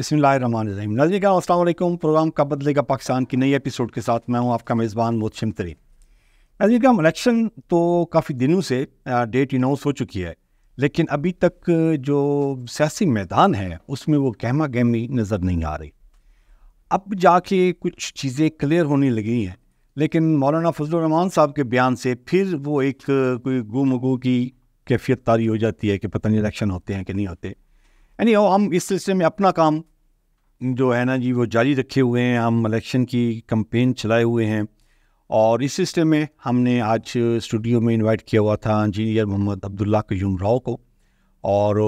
बिस्मिल्लाहिर्रहमानिर्रहीम। नाज़रीन अस्सलाम वालेकुम। प्रोग्राम का बदलेगा पाकिस्तान की नई एपिसोड के साथ मैं हूं आपका मेज़बान मोहसिन तरीन। नाज़रीन इलेक्शन तो काफ़ी दिनों से डेट अनाउंस हो चुकी है, लेकिन अभी तक जो सियासी मैदान है उसमें वो गहमा गहमी नज़र नहीं आ रही। अब जाके कुछ चीज़ें क्लियर होने लगी हैं, लेकिन मौलाना फजलुर रहमान साहब के बयान से फिर वो एक कोई गुमगू की कैफियत तारी हो जाती है कि पता नहीं इलेक्शन होते हैं कि नहीं होते। यानी हम इस सिलसिले में अपना काम जो है ना जी वो जारी रखे हुए हैं। हम इलेक्शन की कैंपेन चलाए हुए हैं और इस सिलसिले में हमने आज स्टूडियो में इनवाइट किया हुआ था इंजीनियर मोहम्मद अब्दुल्ला क़य्यूम राव को। और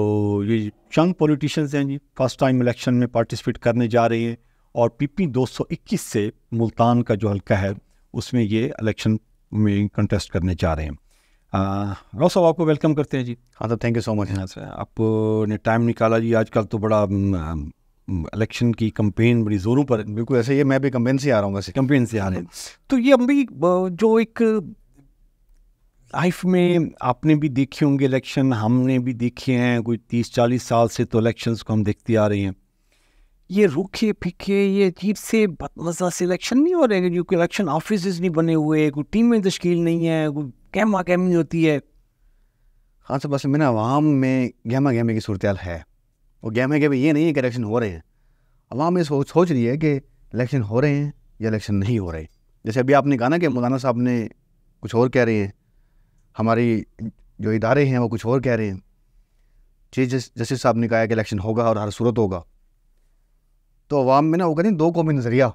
ये यंग पॉलिटिशियंस हैं जी, फर्स्ट टाइम इलेक्शन में पार्टिसिपेट करने जा रहे हैं और PP 221 से मुल्तान का जो हल्का है उसमें ये इलेक्शन में कंटेस्ट करने जा रहे हैं। राव साहब आपको वेलकम करते हैं जी। हाँ तो थैंक यू सो मच। हाँ सर, आपने टाइम निकाला जी। आजकल तो बड़ा इलेक्शन की कैंपेन बड़ी ज़ोरों पर। बिल्कुल ऐसे ही, मैं भी कैंपेन से आ रहा हूँ। वैसे कैंपेन से आ रहे हैं तो ये अभी जो एक लाइफ में आपने भी देखे होंगे इलेक्शन, हमने भी देखे हैं। कोई 30-40 साल से तो इलेक्शंस को हम देखते आ रहे हैं। ये रूखे फीके, ये अजीब से बदमज़ा से इलेक्शन नहीं हो रहे, जो इलेक्शन ऑफिस नहीं बने हुए, कोई टीमें तश्कील नहीं है, कोई गहमा गहमी होती है। हाँ सर, बस में ना अवाम में गहमा गहमी की सूरत है। और गहमा गहमी ये नहीं है कि इलेक्शन हो रहे हैं, अवाम ये सोच रही है कि इलेक्शन हो रहे हैं या इलेक्शन नहीं हो रहे। जैसे अभी आपने कहा ना कि मौलाना साहब ने कुछ और कह रहे हैं, हमारी जो इदारे हैं वो कुछ और कह रहे हैं। चीफ जस्टिस साहब ने कहा है कि इलेक्शन होगा और हर सूरत होगा। तो अवाम में ना वो कहते हैं दो कौमी नज़रिया,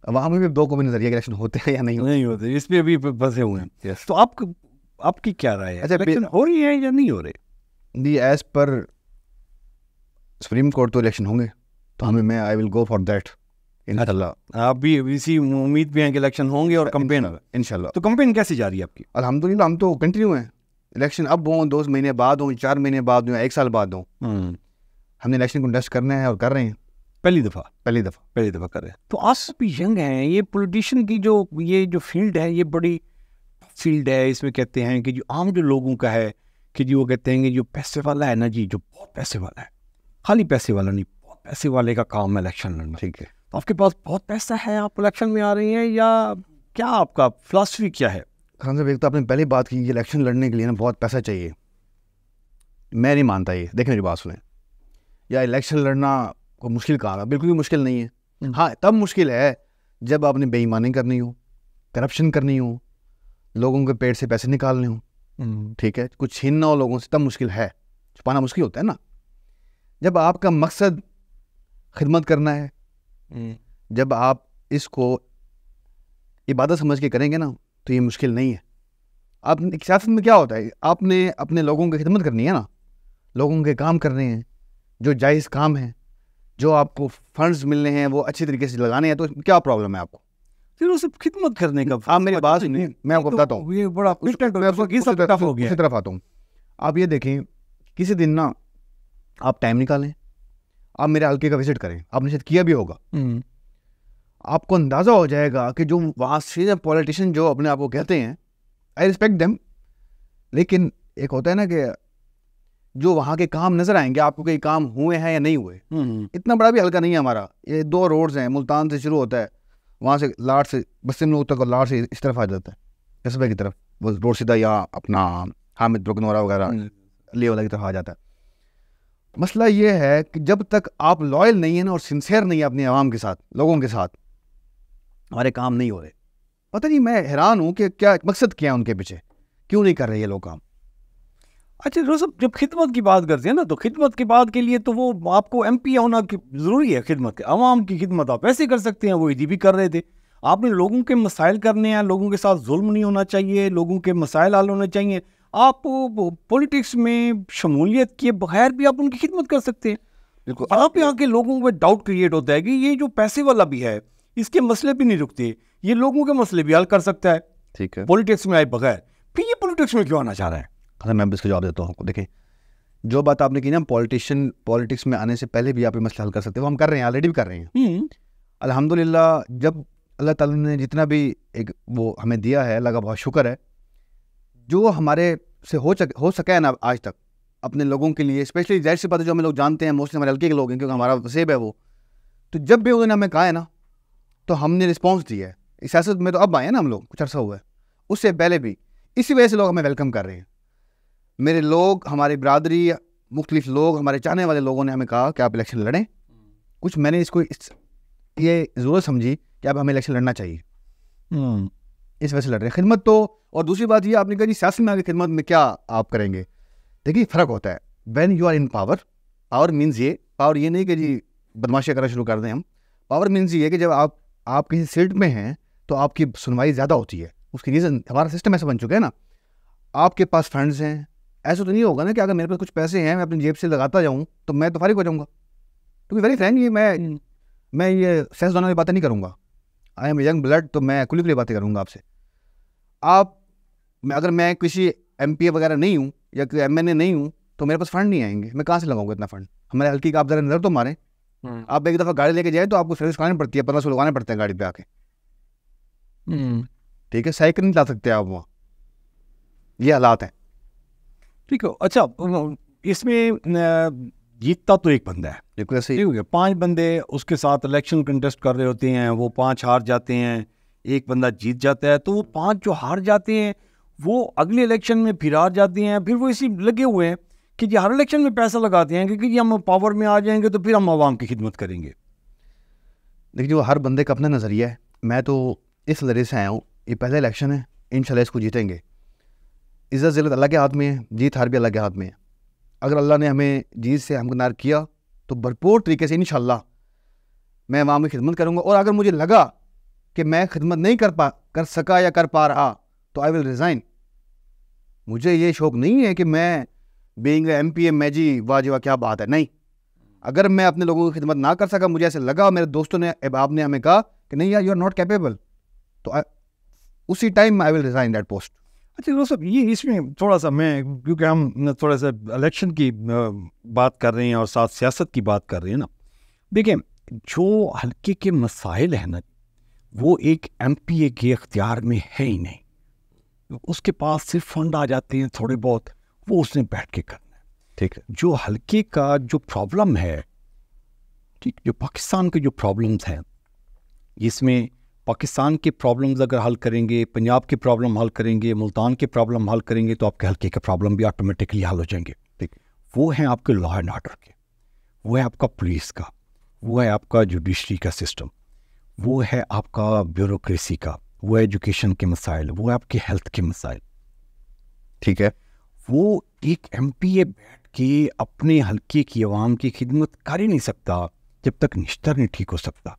अवाम में भी दो कौमी नज़रिया, इलेक्शन होते हैं या नहीं होते, इस पर अभी फंसे हुए हैं। yes. तो आपकी क्या राय है? अच्छा, इलेक्शन हो रही है या नहीं हो रहे? दी एज पर सुप्रीम कोर्ट तो इलेक्शन होंगे, तो मैं I will go for that इंशाल्लाह। आप भी इसी उम्मीद पे हैं कि इलेक्शन होंगे और कैंपेन इंशाल्लाह। तो कैंपेन कैसी जा रही है आपकी? अल्हम्दुलिल्लाह हम तो कंटिन्यू हैं। इलेक्शन अब हो, 2 महीने बाद हो, 4 महीने बाद हो, 1 साल बाद हो, हमने इलेक्शन कंटेस्ट करना है और कर रहे हैं। पहली दफ़ा कर रहे हैं। तो आज भी यंग हैं। ये पॉलिटिशियन की जो फील्ड है ये बड़ी फील्ड है। इसमें कहते हैं कि जो आम जो लोगों का है कि जी वो कहते हैं कि जो पैसे वाला है ना जी, जो बहुत पैसे वाला है, खाली पैसे वाला नहीं, बहुत पैसे वाले का काम है इलेक्शन लड़ना। ठीक है, तो आपके पास बहुत पैसा है, आप इलेक्शन में आ रही हैं, या क्या आपका फिलॉसफी क्या है? खान साहब, एक तो आपने पहले बात की कि इलेक्शन लड़ने के लिए ना बहुत पैसा चाहिए। मैं नहीं मानता ये। देखिए मेरी बात सुने, या इलेक्शन लड़ना को मुश्किल काम है, बिल्कुल भी मुश्किल नहीं है। हाँ तब मुश्किल है जब आपने बेईमानी करनी हो, करप्शन करनी हो, लोगों के पेट से पैसे निकालने हो, ठीक है, कुछ छीनना हो लोगों से, तब मुश्किल है। छुपाना मुश्किल होता है ना। जब आपका मकसद खिदमत करना है, जब आप इसको इबादत समझ के करेंगे ना, तो ये मुश्किल नहीं है। आप सियासत में क्या होता है, आपने अपने लोगों की खिदमत करनी है ना, लोगों के काम करने हैं जो जायज़ काम है, जो आपको फंड्स मिलने हैं वो अच्छी तरीके से लगाने हैं, तो क्या प्रॉब्लम है आपको? फिर उसे खिदमत करने का आप मेरी बात सुनिए, मैं आपको बताता हूँ। ये बड़ा उसी तरफ आता हूँ। आप ये देखें, किसी दिन ना आप टाइम निकालें, आप मेरे हल्के का विजिट करें। आपने शायद किया भी होगा। आपको अंदाज़ा हो जाएगा कि जो वहाँ से पॉलिटिशियन जो अपने आप को कहते हैं, आई रिस्पेक्ट देम, लेकिन एक होता है ना कि जो वहाँ के काम नज़र आएंगे आपको, कई काम हुए हैं या नहीं हुए। इतना बड़ा भी हल्का नहीं है हमारा। ये 2 रोड्स हैं, मुल्तान से शुरू होता है, वहाँ से लाट से बस्ती में तक, और लाट से इस तरफ आ जाता है कस्बे की तरफ, वो रोड सीधा या अपना हामिद ब्रुकनोरा वगैरह ले वाला की तरफ आ जाता है। मसला ये है कि जब तक आप लॉयल नहीं है ना और सिंसियर नहीं है अपनी आवाम के साथ, लोगों के साथ, हमारे काम नहीं हो रहे। पता नहीं, मैं हैरान हूँ कि क्या मकसद क्या है उनके पीछे, क्यों नहीं कर रहे ये लोग काम। अच्छा रोज़ जब खिदमत की बात करते हैं ना, तो खिदमत की बात के लिए तो वो आपको MP होना ज़रूरी है। खिदमत के आवाम की खिदमत आप ऐसे कर सकते हैं, वो भी कर रहे थे। आपने लोगों के मसाइल करने हैं, लोगों के साथ जुल्म नहीं होना चाहिए, लोगों के मसाइल हल होने चाहिए। आप पॉलिटिक्स में शमूलियत किए बगैर भी आप उनकी खिदमत कर सकते हैं। बिल्कुल। आप यहाँ के लोगों में डाउट क्रिएट होता है कि ये जो पैसे वाला भी है, इसके मसले भी नहीं रुकते, ये लोगों के मसले भी हल कर सकता है, ठीक है, पॉलिटिक्स में आए बगैर। फिर ये पॉलिटिक्स में क्यों आना चाह रहा है? हाँ मैं इसका जवाब देता हूँ आपको। देखिए, जो बात आपने की ना, पॉलिटिक्स में आने से पहले भी आप ये मसला हल कर सकते हो, हम कर रहे हैं, ऑलरेडी भी कर रहे हैं अल्हम्दुलिल्लाह। जब अल्लाह ताला ने जितना भी एक वो हमें दिया है, अल्लाह का बहुत शुक्र है, जो हमारे से हो सका है ना आज तक, अपने लोगों के लिए, स्पेशली जाहिर सी बात है जो हमें लोग जानते हैं, मोस्टली हमारे हल्के के लोग हैं क्योंकि हमारा वसेब है वो, तो जब भी उन्होंने हमें कहा है ना तो हमने रिस्पॉन्स दिया है। इस सियासत में तो अब आए हैं ना हम लोग, कुछ अर्सा हुआ है, उससे पहले भी इसी वजह से लोग हमें वेलकम कर रहे हैं। मेरे लोग, हमारी बरादरी, मुख्तलिफ लोग, हमारे चाहने वाले लोगों ने हमें कहा कि आप इलेक्शन लड़ें। कुछ मैंने इसको ये ज़रूरत समझी कि अब हमें इलेक्शन लड़ना चाहिए, इस वजह से लड़ रहे हैं। खिदमत तो, और दूसरी बात ये आपने कहा जी सियासत में आगे खिदमत में क्या आप करेंगे, देखिए फ़र्क होता है। When you are in power, power means ये, पावर ये नहीं कि जी बदमाशी करना शुरू कर दें हम, पावर मीन्स ये कि जब आप किसी सीट में हैं तो आपकी सुनवाई ज़्यादा होती है। उसकी रीज़न, हमारा सिस्टम ऐसा बन चुका है ना, आपके पास फंड्स हैं, ऐसा तो नहीं होगा ना कि अगर मेरे पास कुछ पैसे हैं मैं अपनी जेब से लगाता जाऊँ तो मैं तो फारिग हो जाऊँगा। क्योंकि वेरी फ्रैंक, ये मैं ये सियासतदानों की बातें नहीं करूँगा, आई एम यंग ब्लड, तो मैं खुली बातें करूँगा आपसे। अगर मैं किसी MP वगैरह नहीं हूँ या कोई MNA नहीं हूँ तो मेरे पास फंड नहीं आएंगे, मैं कहाँ से लगाऊंगा इतना फंड। हमारे हल्की का आप ज़रा नज़र तो मारें, आप एक दफ़ा गाड़ी लेके जाए तो आपको सर्विस करानी पड़ती है, 1500 लगाने पड़ते हैं गाड़ी पे आके, ठीक है, साइकिल नहीं ला सकते आप वहाँ, ये हालात हैं। ठीक है, अच्छा इसमें जीतता तो एक बंदा है, देखो ऐसे ठीक है, 5 बंदे उसके साथ इलेक्शन कंटेस्ट कर रहे होते हैं, वो 5 हार जाते हैं, एक बंदा जीत जाता है, तो वो 5 जो हार जाते हैं वो अगले इलेक्शन में फिर हार जाते हैं। फिर वो इसी लगे हुए हैं कि जी हर इलेक्शन में पैसा लगाते हैं क्योंकि हम पावर में आ जाएंगे तो फिर हम आवाम की खिदमत करेंगे। देखिए वो हर बंदे का अपना नज़रिया है। मैं तो इस नज़रिए से आया हूँ, ये पहला इलेक्शन है, इंशाल्लाह इसको जीतेंगे। इज़्ज़त ज़िल्लत अल्लाह के हाथ में है, जीत हार भी अल्लाह के हाथ में है। अगर अल्लाह ने हमें जीत से हमकिनार किया तो भरपूर तरीके से इंशाल्लाह मैं आवाम की खिदमत करूँगा। और अगर मुझे लगा कि मैं खिदमत नहीं कर सका या कर पा रहा तो आई विल रिज़ाइन। मुझे ये शौक़ नहीं है कि मैं बीइंग MP मैं जी वाह जी वाह क्या बात है, नहीं। अगर मैं अपने लोगों की खिदमत ना कर सका, मुझे ऐसे लगा, मेरे दोस्तों ने, अहबाब ने हमें कहा कि नहीं यार यू आर नॉट कैपेबल, तो उसी time I will resign that post. अच्छा दोस्तों, ये इसमें थोड़ा सा मैं, क्योंकि हम थोड़ा सा इलेक्शन की बात कर रहे हैं और साथ सियासत की बात कर रहे हैं ना, देखिए जो हल्के के मसाइल हैं ना वो एक MPA के इख्तियार में है ही नहीं। उसके पास सिर्फ फंड आ जाते हैं थोड़े बहुत, वो उसने बैठ के करना है, ठीक है। जो हल्के का जो प्रॉब्लम है, ठीक, जो पाकिस्तान के जो प्रॉब्लम्स हैं, इसमें पाकिस्तान के प्रॉब्लम्स अगर हल करेंगे, पंजाब के प्रॉब्लम हल करेंगे, मुल्तान के प्रॉब्लम हल करेंगे तो आपके हल्के के प्रॉब्लम भी ऑटोमेटिकली हल हो जाएंगे। ठीक, वो है आपके लॉ एंड ऑर्डर के, वो है आपका पुलिस का, वो है आपका जुडिशरी का सिस्टम, वो है आपका ब्यूरोक्रेसी का, वो एजुकेशन के मसाइल, वो है आपके हेल्थ के मसाइल, ठीक है। वो एक MPA बैठ के अपने हल्के की आवाम की खिदमत कर ही नहीं सकता जब तक निश्तर नहीं ठीक हो सकता,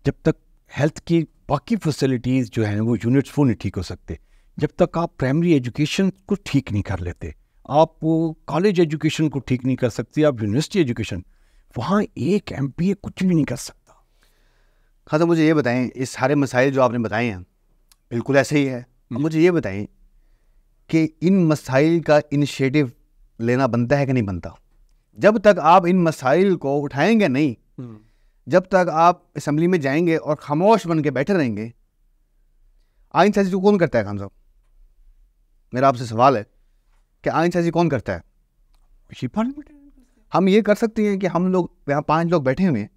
जब तक हेल्थ की बाकी फैसिलिटीज़ जो हैं वो यूनिट्स वो नहीं ठीक हो सकते, जब तक आप प्राइमरी एजुकेशन को ठीक नहीं कर लेते, आप कॉलेज एजुकेशन को ठीक नहीं कर सकते, आप यूनिवर्सिटी एजुकेशन, वहाँ एक MPA कुछ भी नहीं कर सकता। हाँ, तो मुझे ये बताएं, इस सारे मसाइल जो आपने बताए हैं बिल्कुल ऐसे ही है, मुझे ये बताएं कि इन मसाइल का इनिशिएटिव लेना बनता है कि नहीं बनता। जब तक आप इन मसाइल को उठाएंगे नहीं, जब तक आप असम्बली में जाएंगे और खामोश बन के बैठे रहेंगे, आइन साजी को कौन करता है? खान साहब, मेरा आपसे सवाल है कि आइन साजी कौन करता है? हम ये कर सकते हैं कि हम लोग यहाँ 5 लोग बैठे हुए हैं,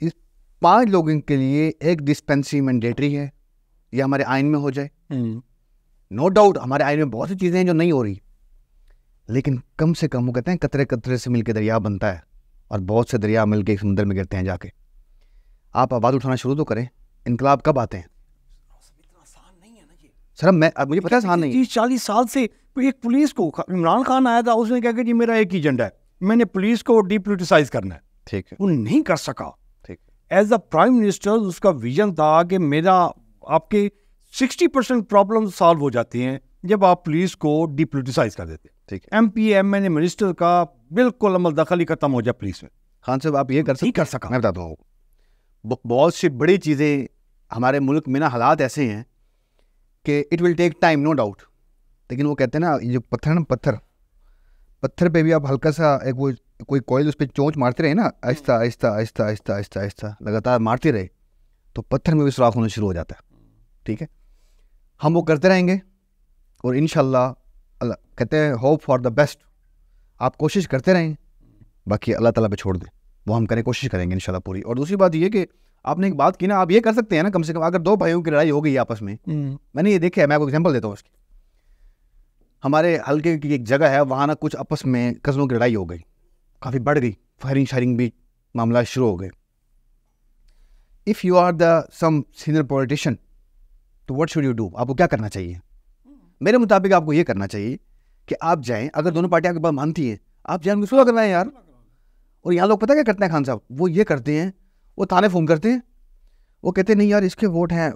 इस 5 लोगों के लिए एक डिस्पेंसरी मैंडेटरी है, ये हमारे आइन में हो जाए। नो डाउट हमारे आइन में बहुत सी चीज़ें हैं जो नहीं हो रही, लेकिन कम से कम वो कहते हैं कतरे कतरे से मिलकर दरिया बनता है, और बहुत से दरिया मिलकर समुद्र में गिरते हैं जाके। आप आवाज़ उठाना शुरू तो करें। इनकलाब कब आते हैं? सर मुझे पता है आसान नहीं है। 40 साल से एक पुलिस को, इमरान खान आया था, उसने कहा कि जी मेरा एक ही एजेंडा है, मैंने पुलिस को डिपोलिटिसाइज करना है, ठीक है, वो नहीं कर सका। ठीक, एज अ प्राइम मिनिस्टर उसका विजन था कि मेरा आपके 60% प्रॉब्लम सॉल्व हो जाती हैं जब आप पुलिस को डिपोलिटिसाइज कर देते हैं। ठीक, MP MNA मिनिस्टर का बिल्कुल अमल दखल खत्म हो जाए पुलिस में। खान साहब आप ये कर सका। मैं बताता हूँ, बहुत सी बड़ी चीज़ें हमारे मुल्क में ना, हालात ऐसे हैं कि it will take time, no doubt. लेकिन वो कहते हैं ना, ये पत्थर पे भी आप हल्का सा एक वो कोई कोयल उस पर चोंच मारते रहे ना, आहिस्ता आहिस्ता आहिस्ता आहिस्ता आहिस्ता आहिस्ता लगातार मारते रहे, तो पत्थर में भी सुराख होना शुरू हो जाता है। ठीक है, हम वो करते रहेंगे और इंशाल्लाह, अल्लाह कहते हैं होप फॉर द बेस्ट, आप कोशिश करते रहें, बाकी अल्लाह ताला पे छोड़ दें, वो हम करें, कोशिश करेंगे इंशाल्लाह पूरी। और दूसरी बात ये कि आपने एक बात की ना, आप ये कर सकते हैं ना, कम से कम अगर दो भाइयों की लड़ाई हो गई आपस में, मैंने ये देखा है, मैं आपको एग्जांपल देता हूँ उसकी। हमारे हल्के की एक जगह है, वहाँ ना कुछ आपस में कज़नों की लड़ाई हो गई, काफ़ी बढ़ गई, फायरिंग शायरिंग भी मामला शुरू हो गए। If you are the some senior politician, तो व्हाट शुड यू डू? आपको क्या करना चाहिए? मेरे मुताबिक आपको ये करना चाहिए कि आप जाएं, अगर दोनों पार्टियां आपके पास मानती हैं, आप जाएं उनको सुलह करवाएं यार। और यहाँ लोग पता क्या करते हैं खान साहब, वो ये करते हैं, वो थाने फ़ोन करते हैं, वो कहते हैं नहीं यार इसके वोट हैं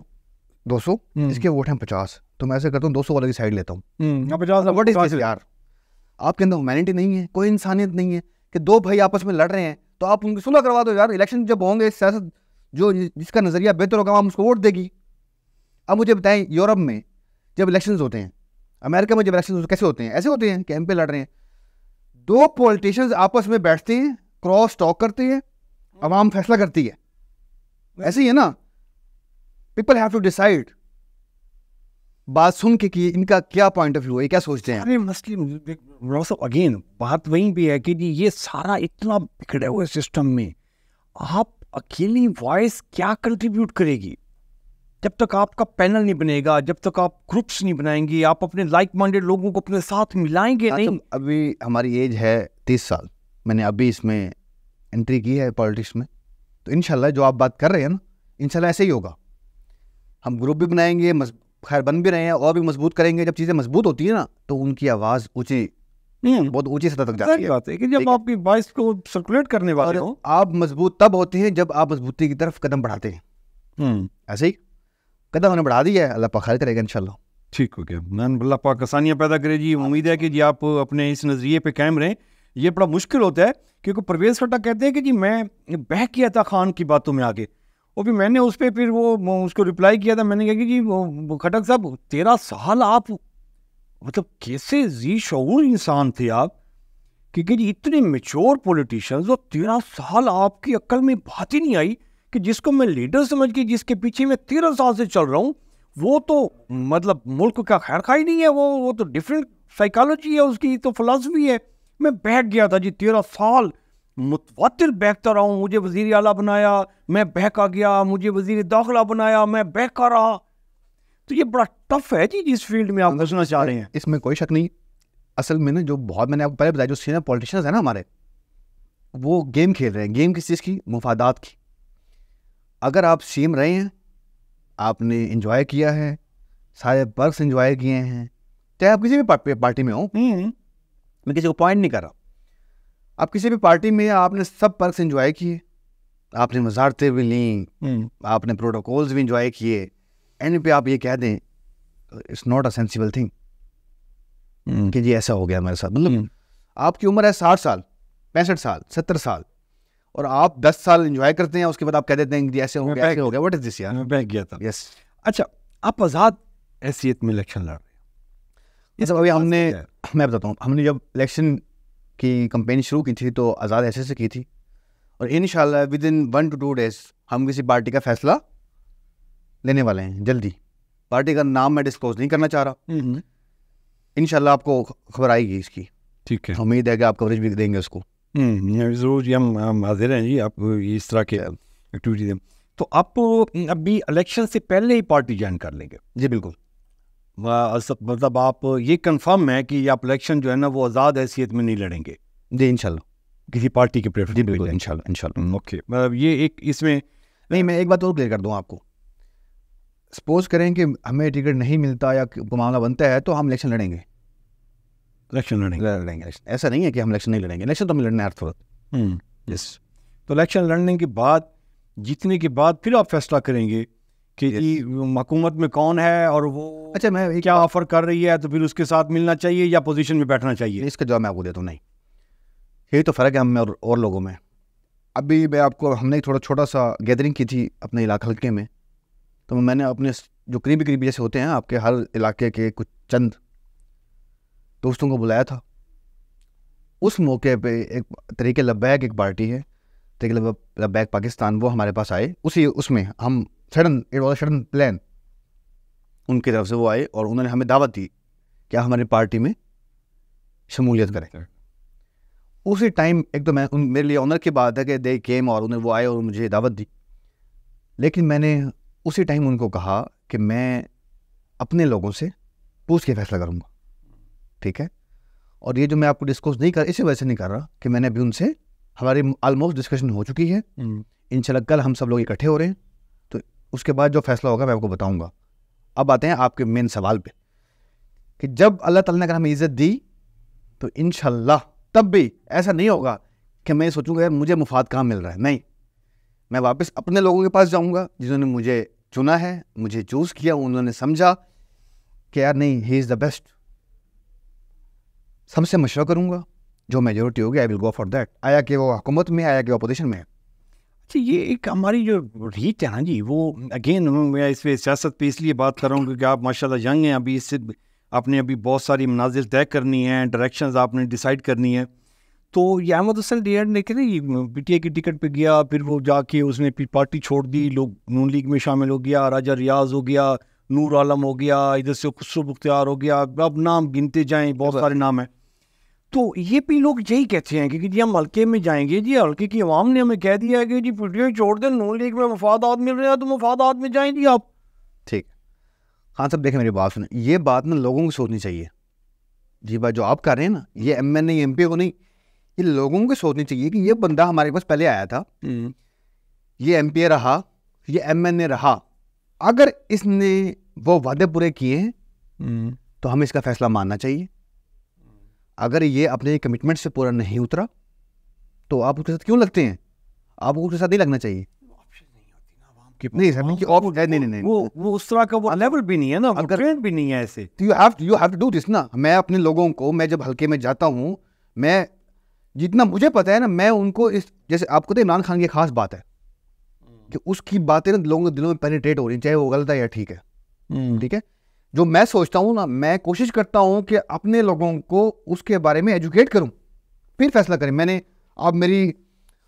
200, इसके वोट हैं 50, तो मैं ऐसे करता हूँ 200 वाले की साइड लेता हूँ। व्हाट इज दिस यार? आपके अंदर ह्यूमैनिटी नहीं है, कोई इंसानियत नहीं है कि दो भाई आपस में लड़ रहे हैं तो आप उनकी सुलह करवा दो यार। इलेक्शन जब होंगे, सियासत जो जिसका नज़रिया बेहतर होगा हम उसको वोट देगी। अब मुझे बताएं, यूरोप में जब इलेक्शंस होते हैं, अमेरिका में जब इलेक्शंस कैसे होते हैं? ऐसे होते हैं कि एमपी लड़ रहे हैं, दो पॉलिटिशियंस आपस में बैठते हैं, क्रॉस टॉक करते हैं, अवाम फैसला करती है। ऐसे ही है ना, पीपल हैव टू डिसाइड, बात सुन के कि इनका क्या पॉइंट ऑफ व्यू है, क्या सोचते हैं। अरे मसलिम अगेन बात वहीं भी है कि जी ये सारा इतना बिगड़े हुए सिस्टम में आप अकेली वॉइस क्या कंट्रीब्यूट करेगी? जब तक आपका पैनल नहीं बनेगा, जब तक आप ग्रुप्स नहीं बनाएंगे, आप अपने लाइक माइंडेड लोगों को अपने साथ मिलाएंगे नहीं। अभी हमारी एज है 30 साल, मैंने अभी इसमें एंट्री की है पॉलिटिक्स में, तो इंशाल्लाह जो आप बात कर रहे हैं ना, इंशाल्लाह ऐसे ही होगा। हम ग्रुप भी बनाएंगे, खैर बन भी रहे हैं, और भी मजबूत करेंगे। जब चीज़ें मजबूत होती है ना, तो उनकी आवाज़ ऊँची, बहुत ऊँची सतह तक जाती है। बात है कि जब आपकी वॉइस को सर्कुलेट करने वाले हो, आप मजबूत तब होते हैं जब आप मजबूती की तरफ कदम बढ़ाते हैं। ऐसे ही कदम हमने बढ़ा दिया है, अल्लाह पाक खैर करेगा इंशाल्लाह। ठीक हो गया, मैंने अल्लाह पाक आसानियाँ पैदा करे जी। उम्मीद है कि जी आप अपने इस नज़रिए पे कायम रहें। ये बड़ा मुश्किल होता है क्योंकि परवेज़ खट्टक कहते हैं कि जी मैं बह किया था खान की बातों में आगे, और फिर मैंने उस पर फिर वो उसको रिप्लाई किया था, मैंने कहा कि जी वो खट्टक साहब 13 साल आप मतलब कैसे जी शऊर इंसान थे आप, क्योंकि जी इतने मेच्योर पॉलिटिशियंस, और 13 साल आपकी अक्ल में बात ही नहीं आई कि जिसको मैं लीडर समझ के जिसके पीछे मैं 13 साल से चल रहा हूँ, वो तो मतलब मुल्क का खैर खाई नहीं है, वो तो डिफरेंट साइकोलॉजी है उसकी, तो फिलॉसफी है। मैं बहक गया था जी, 13 साल मुतवातिर बहकता रहा हूँ। मुझे वज़ीर आला बनाया, मैं बहका गया, मुझे वज़ीर दाखिला बनाया, मैं बहका रहा। तो ये बड़ा टफ है जी जिस फील्ड में आप घुसना चाह रहे हैं। इसमें कोई शक नहीं। असल में ना, जो बहुत मैंने आपको पहले बताया, जो सीनियर पॉलिटिशियंस है ना हमारे, वो गेम खेल रहे हैं। गेम किस चीज़ की? मुफादात की। अगर आप सीएम रहे हैं, आपने इंजॉय किया है, सारे पर्क्स इंजॉय किए हैं, चाहे आप किसी भी पार्टी में हो, मैं किसी को पॉइंट नहीं कर रहा, आप किसी भी पार्टी में आपने सब पर्क्स इंजॉय किए, आपने वजारतें भी ली, आपने प्रोटोकॉल्स भी इंजॉय किए, एंड पे आप ये कह दें it's not a sensible thing कि जी ऐसा हो गया मेरे साथ। मतलब आपकी उम्र है 60 साल, 65 साल, 70 साल, और आप 10 साल एंजॉय करते हैं, उसके बाद आप कह देते हैं कि ऐसे हो गया, ऐसे हो गया। व्हाट इज दिस यार? मैं बहक गया था। यस। अच्छा, आप आज़ाद हैसियत में इलेक्शन लड़ रहे हैं। इस अभी हमने, मैं बताता हूँ, हमने जब इलेक्शन की कंपेन शुरू की थी तो आज़ाद हैसियत से की थी, और इंशाल्लाह विद इन 1 to 2 days हम किसी पार्टी का फैसला लेने वाले हैं जल्दी। पार्टी का नाम मैं डिस्क्लोज नहीं करना चाह रहा, इंशाल्लाह आपको खबर आएगी इसकी। ठीक है, उम्मीद है कि आप कवरेज भी देंगे उसको। ज़रूर जी, हम हाजिर हैं जी, आप इस तरह के एक्टिविटी दें। तो आप अभी इलेक्शन से पहले ही पार्टी ज्वाइन कर लेंगे? जी बिल्कुल। मतलब आप ये कंफर्म है कि आप इलेक्शन जो है ना वो आज़ाद हैसियत में नहीं लड़ेंगे? जी इंशाल्लाह। किसी पार्टी के प्रेफरेंस? जी बिल्कुल, इंशाल्लाह। ओके, मतलब ये एक इसमें नहीं, मैं एक बात और क्लियर कर दूँ आपको। सपोज करें कि हमें टिकट नहीं मिलता या मामला बनता है, तो हम इलेक्शन लड़ेंगे। इलेक्शन लड़ेंगे। ऐसा नहीं है कि हम इलेक्शन नहीं लड़ेंगे, इलेक्शन तो हमें लड़ना है हर सूरत। यस। तो इलेक्शन लड़ने के बाद, जीतने के बाद फिर आप फैसला करेंगे कि हुकूमत में कौन है और वो अच्छा मैं क्या ऑफर कर रही है, तो फिर उसके साथ मिलना चाहिए या पोजीशन में बैठना चाहिए? इसका जवाब मैं आपको देता हूँ, नहीं। यही तो फ़र्क है हम में और लोगों में। अभी मैं आपको, हमने थोड़ा छोटा सा गैदरिंग की थी अपने इलाके हल्के में, तो मैंने अपने जो करीबी जैसे होते हैं आपके हर इलाके के कुछ चंद दोस्तों को बुलाया था। उस मौके पे एक तरीके लब्बैक एक पार्टी है, तरीके लब्बैक पाकिस्तान, वो हमारे पास आए। उसमें हम सडन प्लान उनकी तरफ से वो आए और उन्होंने हमें दावत दी कि हमारी पार्टी में शमूलियत करें। उसी टाइम एक तो मेरे लिए ऑनर की बात है कि दे केम और उन्हें वो आए और मुझे दावत दी, लेकिन मैंने उसी टाइम उनको कहा कि मैं अपने लोगों से पूछ के फैसला करूँगा, ठीक है। और ये जो मैं आपको डिस्कस नहीं कर, इसी वजह से नहीं कर रहा कि मैंने अभी उनसे, हमारी ऑलमोस्ट डिस्कशन हो चुकी है, इंशाल्लाह कल हम सब लोग इकट्ठे हो रहे हैं, तो उसके बाद जो फैसला होगा मैं आपको बताऊँगा। अब आते हैं आपके मेन सवाल पे कि जब अल्लाह ताला ने अगर हमें इज़्ज़त दी तो इंशाल्लाह तब भी ऐसा नहीं होगा कि मैं सोचूंगा यार मुझे मुफाद कहाँ मिल रहा है। नहीं, मैं वापस अपने लोगों के पास जाऊंगा जिन्होंने मुझे चुना है, मुझे चूज़ किया, उन्होंने समझा कि यार नहीं, ही इज़ द बेस्ट। सबसे मशवरा करूंगा, जो मेजोरिटी होगी I will go for that, आया कि वो हुकूमत में, आया कि अपोजिशन में है। अच्छा, ये एक हमारी जो रीच है ना जी, वो अगेन मैं इस पर सियासत पे इसलिए बात कर रहा हूँ क्योंकि आप माशाल्लाह यंग हैं, अभी इससे आपने अभी बहुत सारी मनाजिल तय करनी है, डायरेक्शंस आपने डिसाइड करनी है। तो ये अहमद हसन डीएड ने कहते पीटीआई की टिकट पे गया, फिर वो जाके उसने फिर पार्टी छोड़ दी, लोग नून लीग में शामिल हो गया, राजा रियाज हो गया, नूर आलम हो गया, इधर से खुसरो मुख्तियार हो गया, अब नाम गिनते जाएं, बहुत सारे नाम हैं। तो ये भी लोग यही कहते हैं कि जी हम हल्के में जाएंगे, जी हल्के की आवाम ने हमें कह दिया है कि जी पीटीआई छोड़ दें, नून लीग में मफादात मिल रहे हैं तो मफादात में जाएं जी आप। ठीक, हाँ सब देखें मेरी बात सुने, ये बात ना लोगों को सोचनी चाहिए जी। बात जो आप कर रहे हैं ना, ये एमएनए एमपी को नहीं, ये लोगों को सोचनी चाहिए कि ये बंदा हमारे पास पहले आया था, ये एमपी रहा, ये एमएनए रहा, अगर इसने वो वादे पूरे किए हैं तो हमें इसका फैसला मानना चाहिए। अगर ये अपने कमिटमेंट से पूरा नहीं उतरा तो आप उसके साथ क्यों लगते हैं? आपको उसके साथ नहीं लगना चाहिए। नहीं सर, नहीं वो उस तरह का वो लेवल भी नहीं है ना, अगर ट्रेंड भी नहीं है ऐसे। You have to do this ना। मैं अपने लोगों को, मैं जब हल्के में जाता हूँ, मैं जितना मुझे पता है ना, मैं उनको इस, जैसे आपको तो इमरान खान की खास बात है कि उसकी बातें ना लोगों के दिलों में पेनिट्रेट हो रही, चाहे वो गलत है या ठीक है। ठीक है, जो मैं सोचता हूँ ना, मैं कोशिश करता हूँ कि अपने लोगों को उसके बारे में एजुकेट करूँ, फिर फैसला करें। मैंने, आप मेरी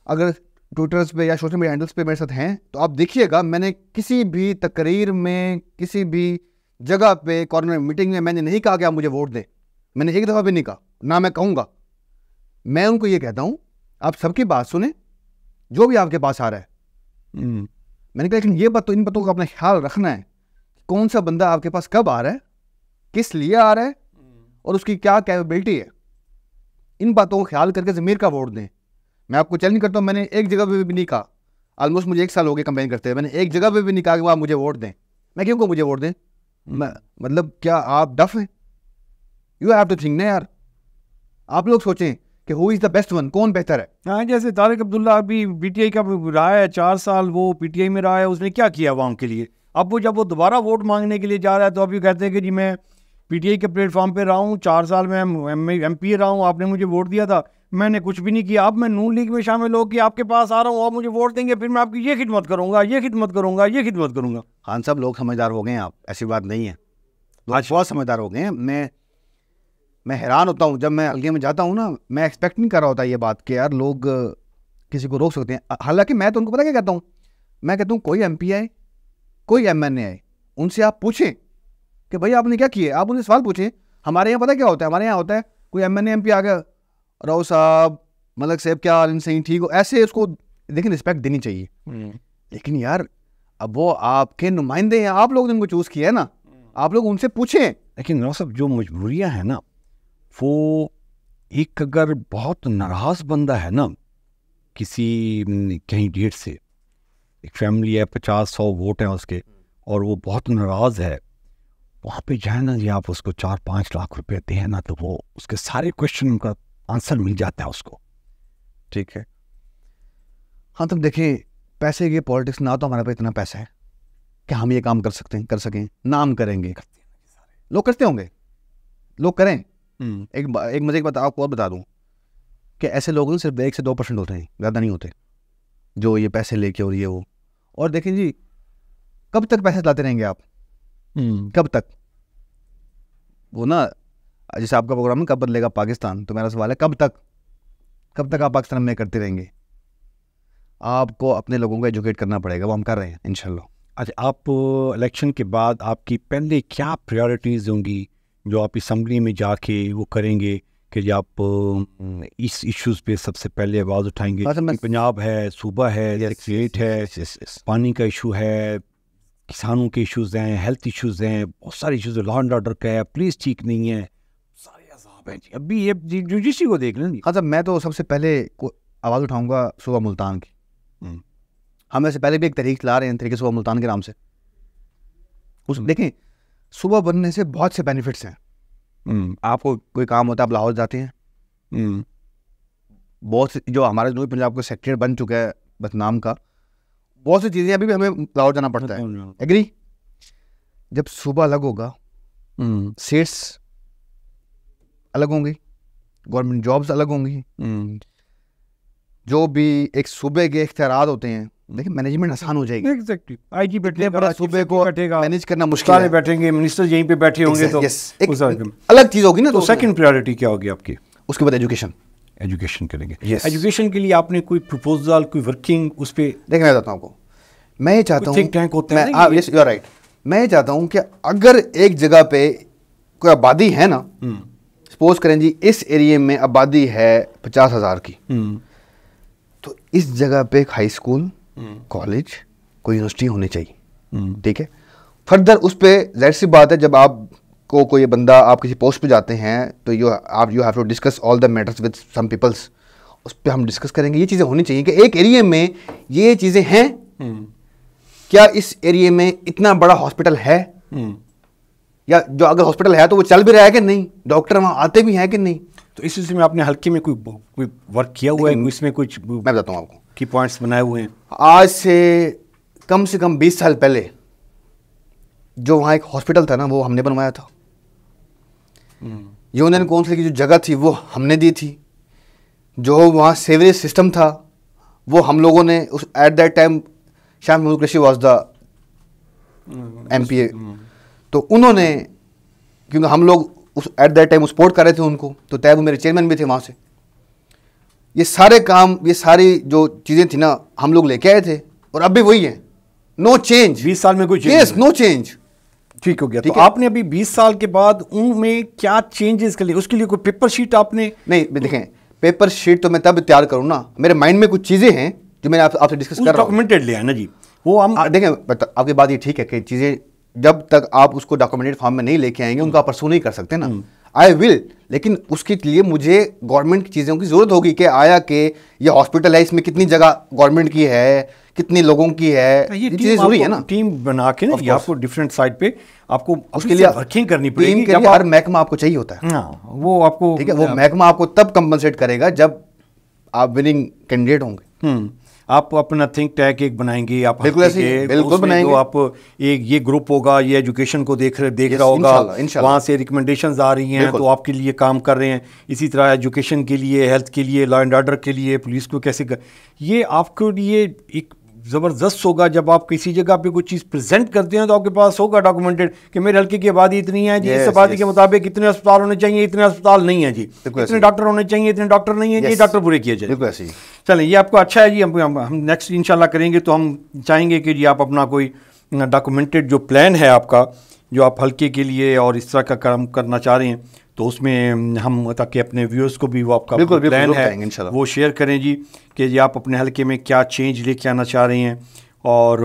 अगर ट्विटर्स पे या सोशल मीडिया हैंडल्स पे मेरे साथ हैं तो आप देखिएगा, मैंने किसी भी तकरीर में, किसी भी जगह पे, कॉर्नर मीटिंग में मैंने नहीं कहा कि आप मुझे वोट दें। मैंने एक दफ़ा भी नहीं कहा, ना मैं कहूँगा। मैं उनको ये कहता हूँ आप सबकी बात सुने, जो भी आपके पास आ रहा है। मैंने कहा लेकिन ये बात तो, इन बातों का अपना ख्याल रखना है, कौन सा बंदा आपके पास कब आ रहा है, किस लिए आ रहा है और उसकी क्या कैपेबिलिटी है। इन बातों को ख्याल करके ज़मीर का वोट दें। मैं आपको चैलेंज करता हूँ, मैंने एक जगह पे भी नहीं कहा, ऑलमोस्ट मुझे 1 साल हो गए कंपेन करते हैं, मैंने एक जगह पे भी नहीं कहा कि आप मुझे वोट दें। मैं क्यों को मुझे वोट दें? मतलब क्या आप डफ हैं? यू हैव टू थिंक ना यार, आप लोग सोचें कि who is the best one, कौन बेहतर है। हाँ, जैसे तारिक अब्दुल्ला अभी पीटीआई का रहा है, 4 साल वो पीटीआई में रहा है, उसने क्या किया अवाम के लिए? अब वो जब वो दोबारा वोट मांगने के लिए जा रहा है तो अभी कहते हैं कि जी मैं पीटीआई के प्लेटफॉर्म पे रहा हूँ, 4 साल में एमपी रहा हूँ, आपने मुझे वोट दिया था, मैंने कुछ भी नहीं किया, अब मैं नून लीग में शामिल हो कि आपके पास आ रहा हूँ, आप मुझे वोट देंगे, फिर मैं आपकी ये खिदमत करूँगा, ये खिदमत करूँगा, ये खिदमत करूँगा। खान साहब, लोग समझदार हो गए हैं, आप, ऐसी बात नहीं है, आज बहुत समझदार हो गए हैं। मैं हैरान होता हूँ जब मैं हल्के में जाता हूँ ना, मैं एक्सपेक्ट नहीं कर रहा होता ये बात कि यार लोग किसी को रोक सकते हैं। हालांकि मैं तो उनको पता क्या कहता हूँ, मैं कहता हूँ कोई एमपी आए, कोई एमएनए आए, उनसे आप पूछें कि भाई आपने क्या किया, आप उनसे सवाल पूछें। हमारे यहाँ पता क्या होता है, हमारे यहाँ होता है कोई एमएनए एमपी आ गया, राव साहब, मलक साहब, क्या हाल, सही ठीक हो, ऐसे उसको देखिए रिस्पेक्ट देनी चाहिए। लेकिन यार अब वो आपके नुमाइंदे हैं, आप लोग ने उनको चूज़ किया है ना, आप लोग उनसे पूछें। लेकिन राव साहब, जो मजबूरियाँ हैं ना, वो एक अगर बहुत नाराज़ बंदा है ना किसी कहीं डेट से, एक फैमिली है, 50-100 वोट हैं उसके, और वो बहुत नाराज़ है, वहाँ पे जाए ना जी, आप उसको 4-5 लाख रुपए दें ना, तो वो उसके सारे क्वेश्चन का आंसर मिल जाता है उसको। ठीक है, हाँ तब देखिए, पैसे की पॉलिटिक्स ना, तो हमारे पास इतना पैसा है कि हम ये काम कर सकते हैं, कर सकें, नाम करेंगे, लोग करते होंगे, लोग करें। एक मजे की बात आपको और बता दूं कि ऐसे लोग सिर्फ 1 से 2% होते हैं, ज़्यादा नहीं होते, जो ये पैसे लेके और ये वो। और देखें जी, कब तक पैसे लाते रहेंगे आप? कब तक? वो ना, जैसे आपका प्रोग्राम है कब बदलेगा पाकिस्तान, तो मेरा सवाल है कब तक आप पाकिस्तान में करते रहेंगे? आपको अपने लोगों को एजुकेट करना पड़ेगा, वो हम कर रहे हैं इंशाल्लाह। अच्छा, आप इलेक्शन के बाद आपकी पहले क्या प्रायोरिटीज़ होंगी जो आप असम्बली में जाके वो करेंगे कि जी आप इस इश्यूज़ पे सबसे पहले आवाज़ उठाएंगे? पंजाब है, सूबा है, स्टेट है, पानी का इशू है, किसानों के इश्यूज़ हैं, हेल्थ इश्यूज़ हैं, बहुत सारे इश्यूज़, लॉ एंड ऑर्डर का है, पुलिस ठीक नहीं है, सारे अज़ाब हैं जी। अभी ये जुडिशरी को देख लें। हाँ सर, मैं तो सबसे पहले आवाज़ उठाऊंगा सुबह मुल्तान की। हम ऐसे पहले भी एक तरीक ला रहे हैं, तरीके सुबह मुल्तान के नाम से। उस देखें, सुबह बनने से बहुत से बेनिफिट्स हैं। आपको कोई काम होता है, आप लाहौर जाते हैं, बहुत से जो हमारे जनूबी पंजाब का सेक्रेटरी बन चुका है बदनाम का, बहुत सी चीज़ें अभी भी हमें लाहौर जाना पड़ता है। एग्री? जब सुबह अलग होगा, सेट्स अलग होंगी, गवर्नमेंट जॉब्स अलग होंगी, जो भी एक सूबे के इख्तियारात होते हैं, देखिए मैनेजमेंट आसान हो जाएगी। एग्जैक्टली, आईजी बैठने बड़ा सूबे को मैनेज करना मुश्किल है। बैठेंगे, मिनिस्टर यहीं पे बैठे होंगे, तो एक अलग चीज़ होगी ना। तो सेकंड प्रायोरिटी क्या होगी आपकी? उसके बाद एजुकेशन करेंगे। एजुकेशन के लिए आपने कोई प्रपोजल, कोई वर्किंग उस पर? देखिए मैं बताता हूँ आपको, मैं ये चाहता हूँ, थिंक टैंक होते हैं, यस यू आर राइट, मैं ये चाहता हूँ कि अगर एक जगह पे कोई आबादी है ना, सपोज करें जी इस एरिया में आबादी है 50,000 की, तो इस जगह पे एक हाई स्कूल, कॉलेज, कोई यूनिवर्सिटी होनी चाहिए। ठीक है, फर्दर उस पर जाहिर सी बात है, जब आपको कोई बंदा, आप किसी पोस्ट पे जाते हैं तो you have to discuss all the matters with some peoples. उस पर हम डिस्कस करेंगे, ये चीज़ें होनी चाहिए कि एक एरिया में ये चीज़ें हैं, क्या इस एरिया में इतना बड़ा हॉस्पिटल है, या जो अगर हॉस्पिटल है तो वो चल भी रहा है कि नहीं, डॉक्टर वहाँ आते भी हैं कि नहीं। तो इस सिलसिले में आपने हल्के में कोई वर्क किया हुआ है? इसमें कुछ मैं बताता हूँ आपको, की पॉइंट्स बनाए हुए हैं? आज से कम 20 साल पहले जो वहाँ एक हॉस्पिटल था ना, वो हमने बनवाया था। यूनियन काउंसिल की जो जगह थी वो हमने दी थी। जो वहाँ सेवरेज सिस्टम था वो हम लोगों ने, उस at that time Shah Mahmood Qureshi was the MPA, तो उन्होंने, क्योंकि हम लोग उस एट दैट टाइम सपोर्ट कर रहे थे उनको, तो तय वो मेरे चेयरमैन भी थे वहाँ से। ये सारे काम, ये सारी जो चीज़ें थी ना, हम लोग लेके आए थे, और अब भी वही है, नो चेंज। 20 साल में कोई चेंज? Yes, no change. ठीक हो गया। तो आपने अभी 20 साल के बाद उनमें क्या चेंजेस कर लिए? उसके लिए कोई पेपर शीट आपने? नहीं, देखें, पेपर शीट तो मैं तब तैयार करूँ ना, मेरे माइंड में कुछ चीज़ें हैं जो मैंने आपसे डिस्कस कर रहा हूँ। डॉक्यूमेंटेड लिया है ना जी, वो हम देखें, आपकी बात ये ठीक है कि चीज़ें जब तक आप उसको डॉक्यूमेंटेड फॉर्म में नहीं लेके आएंगे, उनका परसू नहीं कर सकते ना। आई विल, लेकिन उसके लिए मुझे गवर्नमेंट की चीज़ों की ज़रूरत होगी कि आया कि ये हॉस्पिटल है, इसमें कितनी जगह गवर्नमेंट की है, कितनी लोगों की है, ये चीज़ें जरूरी है ना। टीम बना के ना, आपको डिफरेंट साइड पे आपको उसके लिए वर्किंग करनी पड़ेगी। टीम के लिए हर महकमा आपको चाहिए होता है। वो आपको, ठीक है, वो महकमा आपको तब कंपनसेट करेगा जब आप विनिंग कैंडिडेट होंगे। आप अपना थिंक टैंक एक बनाएंगे, आप बिल्कुल बनाएंगे। आप एक ये ग्रुप होगा, ये एजुकेशन को देख रहा होगा, वहाँ से रिकमेंडेशंस आ रही हैं, तो आपके लिए काम कर रहे हैं। इसी तरह एजुकेशन के लिए, हेल्थ के लिए, लॉ एंड ऑर्डर के लिए, पुलिस को कैसे ये आपके लिए एक ज़बरदस्त होगा। जब आप किसी जगह पे कोई चीज़ प्रेजेंट करते हैं तो आपके पास होगा डॉक्यूमेंटेड कि मेरे हल्के की आबादी इतनी है जी, इस आबादी के मुताबिक इतने अस्पताल होने चाहिए, इतने अस्पताल नहीं है जी, इतने डॉक्टर होने चाहिए, इतने डॉक्टर नहीं है जी, डॉक्टर पूरे किए जाए। चलें, ये आपको अच्छा है जी। हम नेक्स्ट इंशाल्लाह करेंगे, तो हम चाहेंगे कि जी आप अपना कोई डॉक्यूमेंटेड जो प्लान है आपका, जो आप हल्के के लिए और इस तरह का काम करना चाह रहे हैं, तो उसमें हम, ताकि अपने व्यूअर्स को भी वो आपका प्लान है वो शेयर करें जी, कि जी आप अपने हल्के में क्या चेंज लेके आना चाह रहे हैं, और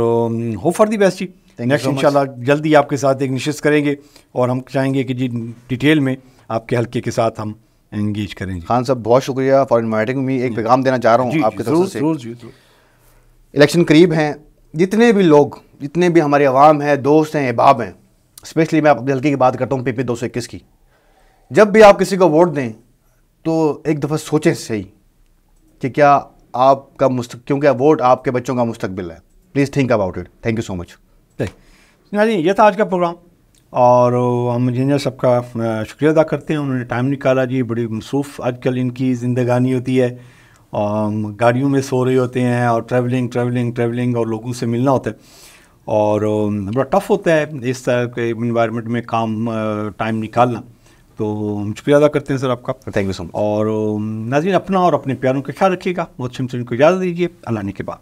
होप फॉर दी बेस्ट जी। नेक्स्ट इंशाल्लाह जल्दी आपके साथ एक निश्चित करेंगे, और हम चाहेंगे कि जी डिटेल में आपके हल्के के साथ हम एंगेज करें। खान साहब, बहुत शुक्रिया फॉर इन्वाइटिंग मी। एक पैगाम देना चाह रहा हूँ आपके तरफ से। इलेक्शन करीब हैं, जितने भी लोग, जितने भी हमारे अवाम है, दोस्त हैं, अहबाब हैं, स्पेशली मैं अपने हल्के की बात करता हूँ, PP 221 की, जब भी आप किसी को वोट दें तो एक दफ़ा सोचें सही कि क्या आपका क्योंकि वोट आपके बच्चों का मुस्तकबिल है। Please think about it. Thank you so much. जी, ये था आज का प्रोग्राम, और हम इंजीनियर साहब का शुक्रिया अदा करते हैं, उन्होंने टाइम निकाला जी। बड़ी मसरूफ़ आजकल इनकी ज़िंदगानी होती है, और गाड़ियों में सो रहे होते हैं, और ट्रैवलिंग और लोगों से मिलना होता है, और बड़ा टफ़ होता है इस तरह के इन्वायरमेंट में काम टाइम निकालना। तो हम शुक्रिया अदा करते हैं सर आपका। Thank you so much. और नाज़रीन, अपना और अपने प्यारों का ख्याल रखिएगा। बहुत शुक्रिया, इनको इजाज़त दीजिए। अल्लाह ने के बाद।